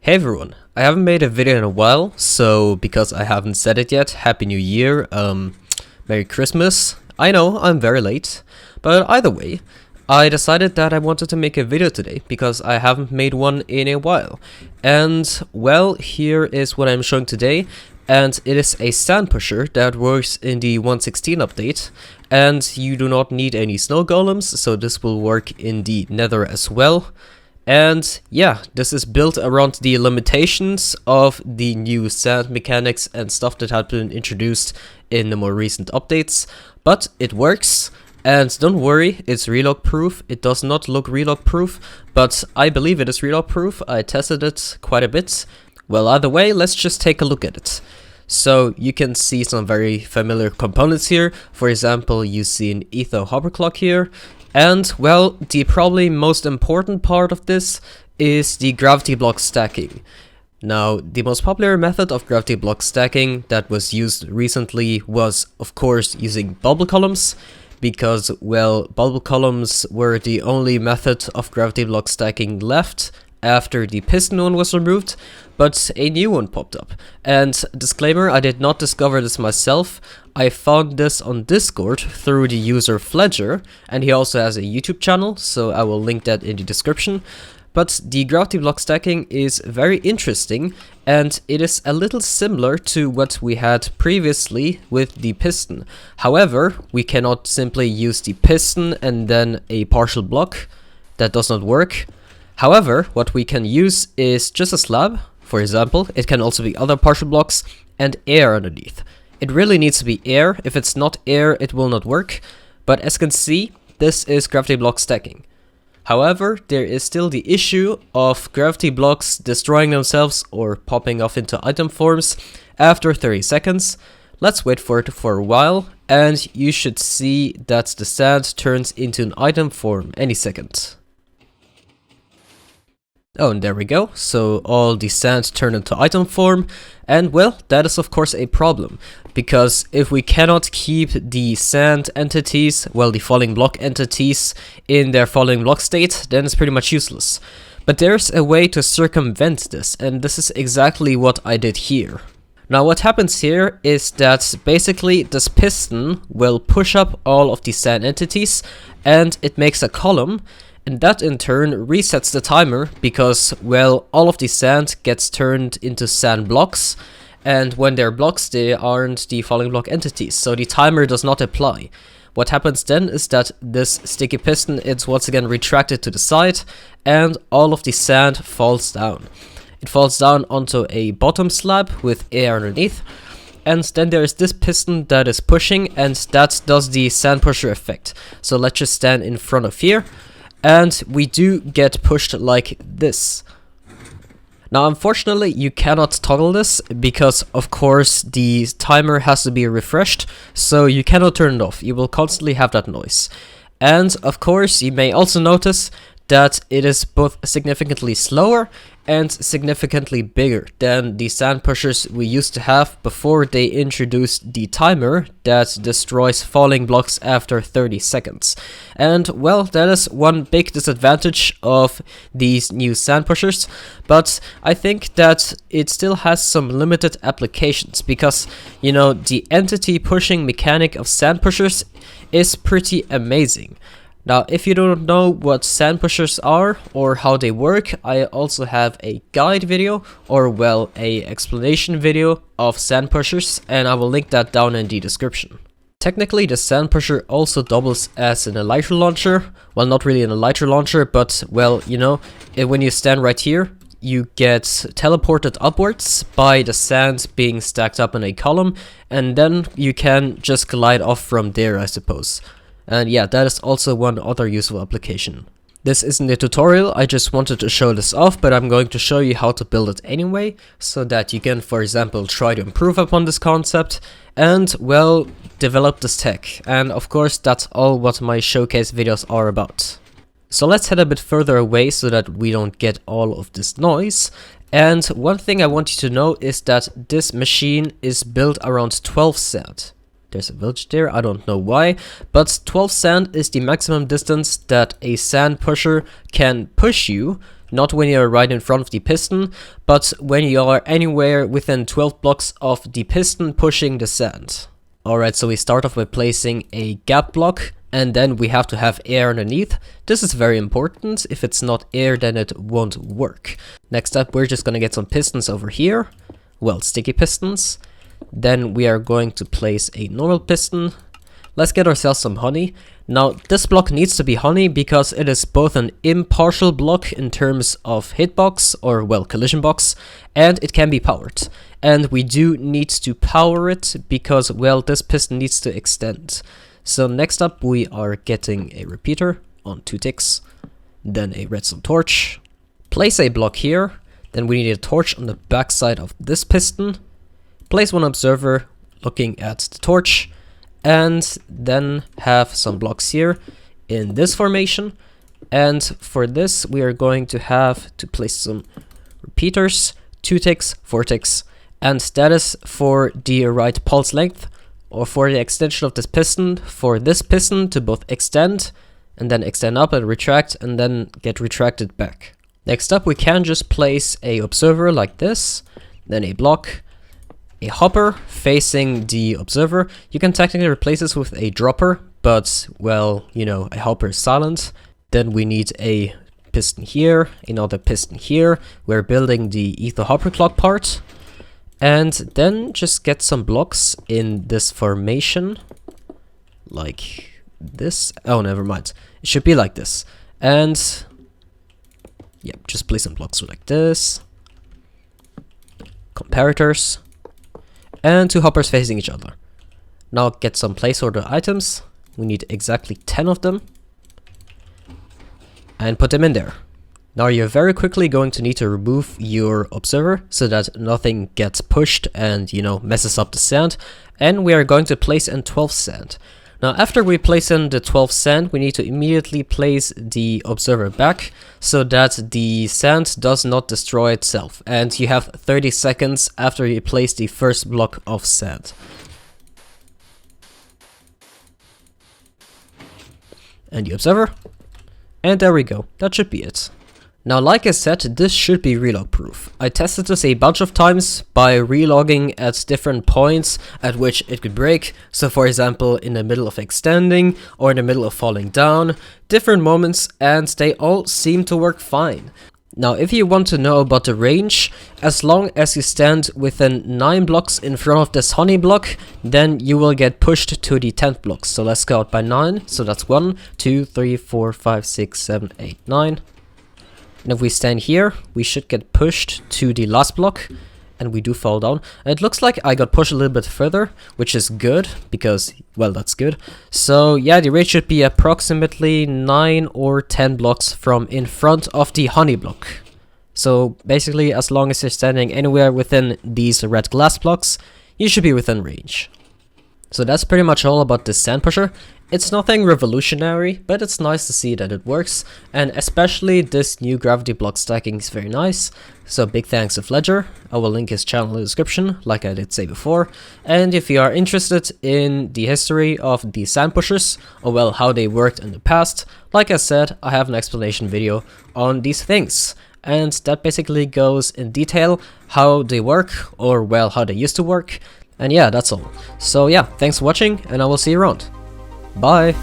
Hey everyone, I haven't made a video in a while, so because I haven't said it yet, Happy New Year, Merry Christmas. I know, I'm very late, but either way, I decided that I wanted to make a video today because I haven't made one in a while. And well, here is what I'm showing today, and it is a sand pusher that works in the 1.16 update, and you do not need any snow golems, so this will work in the Nether as well. And yeah, this is built around the limitations of the new sand mechanics and stuff that had been introduced in the more recent updates, but it works. And don't worry, it's relog proof. It does not look relog proof, but I believe it is relog proof. I tested it quite a bit. Well, either way, let's just take a look at it. So you can see some very familiar components here. For example, you see an etho hopper clock here. And well, the probably most important part of this is the gravity block stacking. Now, the most popular method of gravity block stacking that was used recently was, of course, using bubble columns, because, well, bubble columns were the only method of gravity block stacking left after the piston one was removed, but a new one popped up. And disclaimer, I did not discover this myself. I found this on Discord through the user Fledger, and he also has a YouTube channel, so I will link that in the description. But the gravity block stacking is very interesting, and it is a little similar to what we had previously with the piston. However, we cannot simply use the piston and then a partial block. That does not work. However, what we can use is just a slab, for example. It can also be other partial blocks, and air underneath. It really needs to be air. If it's not air, it will not work. But as you can see, this is gravity block stacking. However, there is still the issue of gravity blocks destroying themselves or popping off into item forms after 30 seconds. Let's wait for it for a while, and you should see that the sand turns into an item form any second. Oh, and there we go. So all the sand turned into item form, and well, that is of course a problem, because if we cannot keep the sand entities, well, the falling block entities in their falling block state, then it's pretty much useless. But there's a way to circumvent this, and this is exactly what I did here. Now what happens here is that basically this piston will push up all of the sand entities, and it makes a column. And that in turn resets the timer because, well, all of the sand gets turned into sand blocks, and when they're blocks, they aren't the falling block entities, so the timer does not apply. What happens then is that this sticky piston is once again retracted to the side, and all of the sand falls down. It falls down onto a bottom slab with air underneath, and then there is this piston that is pushing, and that does the sand pusher effect. So let's just stand in front of here. And we do get pushed like this. Now, unfortunately, you cannot toggle this because, of course, the timer has to be refreshed, so you cannot turn it off. You will constantly have that noise. And, of course, you may also notice that it is both significantly slower and significantly bigger than the sand pushers we used to have before they introduced the timer that destroys falling blocks after 30 seconds. And well, that is one big disadvantage of these new sand pushers, but I think that it still has some limited applications because, you know, the entity pushing mechanic of sand pushers is pretty amazing. Now, if you don't know what sand pushers are or how they work, I also have a guide video, or well, a explanation video of sand pushers, and I will link that down in the description. Technically, the sand pusher also doubles as an elytra launcher. Well, not really an elytra launcher, but well, you know, when you stand right here, you get teleported upwards by the sand being stacked up in a column, and then you can just glide off from there, I suppose. And yeah, that is also one other useful application. This isn't a tutorial, I just wanted to show this off, but I'm going to show you how to build it anyway, so that you can, for example, try to improve upon this concept, and, well, develop this tech. And of course, that's all what my showcase videos are about. So let's head a bit further away so that we don't get all of this noise. And one thing I want you to know is that this machine is built around 12 sand. There's a village there, I don't know why, but 12 sand is the maximum distance that a sand pusher can push you, not when you're right in front of the piston, but when you are anywhere within 12 blocks of the piston pushing the sand. Alright, so we start off by placing a gap block, and then we have to have air underneath. This is very important. If it's not air, then it won't work. Next up, we're just gonna get some pistons over here. Well, sticky pistons. Then we are going to place a normal piston. Let's get ourselves some honey. Now, this block needs to be honey because it is both an impartial block in terms of hitbox, or well, collision box, and it can be powered. And we do need to power it because, well, this piston needs to extend. So next up, we are getting a repeater on 2 ticks, then a redstone torch. Place a block here, then we need a torch on the back side of this piston. Place one observer looking at the torch, and then have some blocks here in this formation. And for this, we are going to have to place some repeaters, 2 ticks, 4 ticks, and that is for the right pulse length, or for the extension of this piston, for this piston to both extend, and then extend up and retract, and then get retracted back. Next up, we can just place a observer like this, then a block, a hopper facing the observer. You can technically replace this with a dropper, but, well, you know, a hopper is silent. Then we need a piston here, another piston here. We're building the ether hopper clock part. And then just get some blocks in this formation, like this. Oh, never mind. It should be like this. And yeah, just place some blocks like this. Comparators. And 2 hoppers facing each other. Now get some placeholder items. We need exactly 10 of them. And put them in there. Now you're very quickly going to need to remove your observer so that nothing gets pushed and, you know, messes up the sand. And we are going to place in 12 sand. Now after we place in the 12 sand, we need to immediately place the observer back so that the sand does not destroy itself. And you have 30 seconds after you place the first block of sand. And the observer. And there we go. That should be it. Now, like I said, this should be relog proof. I tested this a bunch of times by relogging at different points at which it could break. So for example, in the middle of extending or in the middle of falling down, different moments, and they all seem to work fine. Now, if you want to know about the range, as long as you stand within 9 blocks in front of this honey block, then you will get pushed to the 10th block. So let's go out by 9. So that's 1, 2, 3, 4, 5, 6, 7, 8, 9. And if we stand here, we should get pushed to the last block, and we do fall down. And it looks like I got pushed a little bit further, which is good, because, well, that's good. So yeah, the range should be approximately 9 or 10 blocks from in front of the honey block. So basically, as long as you're standing anywhere within these red glass blocks, you should be within range. So that's pretty much all about this sand pusher. It's nothing revolutionary, but it's nice to see that it works, and especially this new gravity block stacking is very nice. So big thanks to Ledger. I will link his channel in the description, like I did say before. And if you are interested in the history of the sand pushers, or well, how they worked in the past, like I said, I have an explanation video on these things. And that basically goes in detail how they work, or well, how they used to work. And yeah, that's all. So yeah, thanks for watching, and I will see you around. Bye!